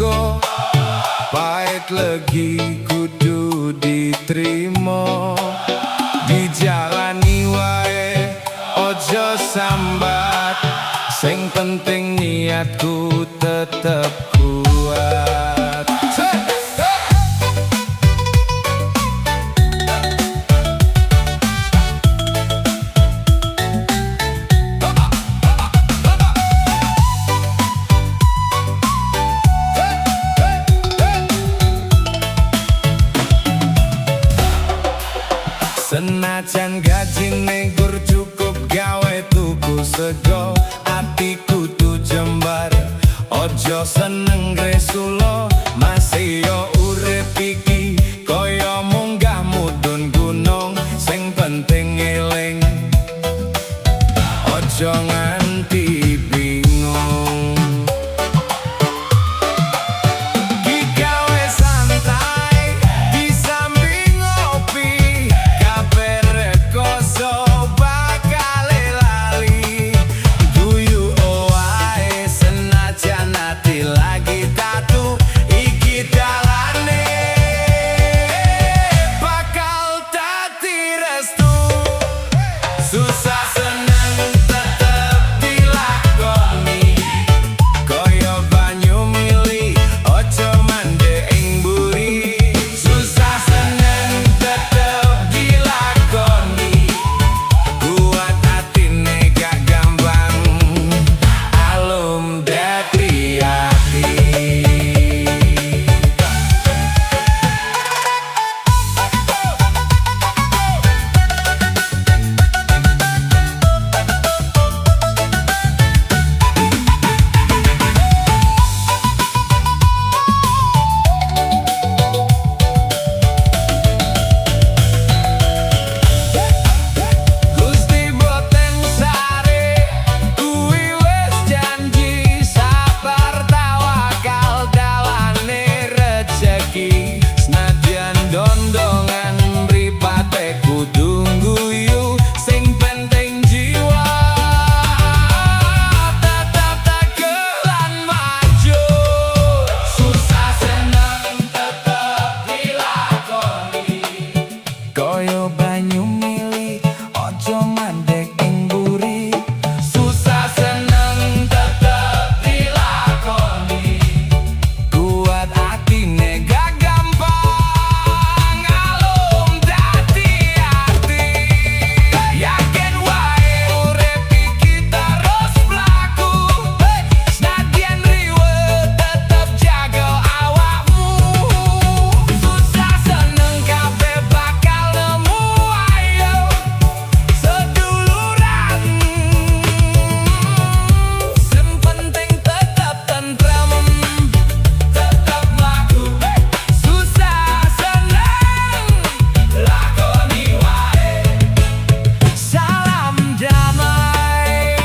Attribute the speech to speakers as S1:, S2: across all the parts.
S1: mergo pahit legi kudu diterima, dijalani wae ojo sambat, sing penting niatku tetep kuat. Senajan gajine gur cukup gawe tuku sego, atiku tu jembar ojo seneng gresulo, masih yo urip iki koyo munggah mudhun gunung, sing penting eling ojo nganti bingung. Digawe santai di samping ngopi, kabeh rekoso bakal lali, guyu oae senajan ati lagi tatu, iki dalane bakal dadi restu. Susah seneng tetep dilakoni, koyo banyu mili ojo mandek ing mburi. Susah seneng tetep dilakoni, kuat atine gak gampang, alum dadi ati. Gusti boten sare kuwi wis janji, sabar tawakal dalane rejeki, senadyan dondongan mripate kudu ngguyu, sing penting jiwa tetap tegelan maju. Susah seneng tetep dilakoni, koyo banyu mili ojo mandek ing mburi. Susah seneng tetep dilakoni, kuat atine gak gampang, alum dadi ati. Yakin wae urip iki terus mlaku, senadyan riwet tetep jaga awakmu. Susah seneng kabeh bakal nemu ayo seduluran, sing penting tetep tentrem, tetep mlaku. Susah seneng lakoni wae, salam damai.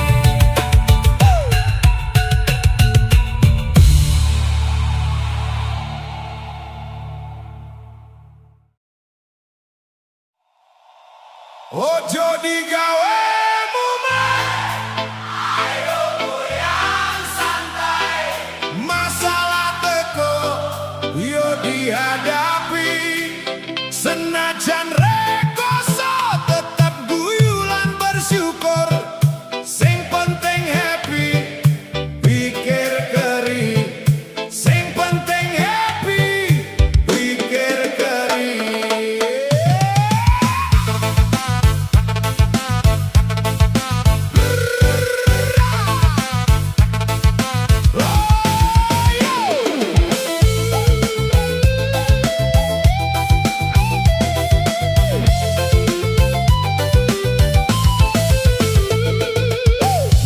S1: Ojo digawe mumet, ayo goyang santai, masalah teko yo dihadapi, senajan rekoso tetep guyu lan bersyukur, sing penting happy, pikir keri, sing penting happy, pikir keri.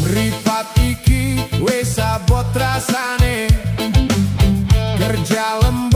S1: Mripat iki wis abot rasane, kerja lembur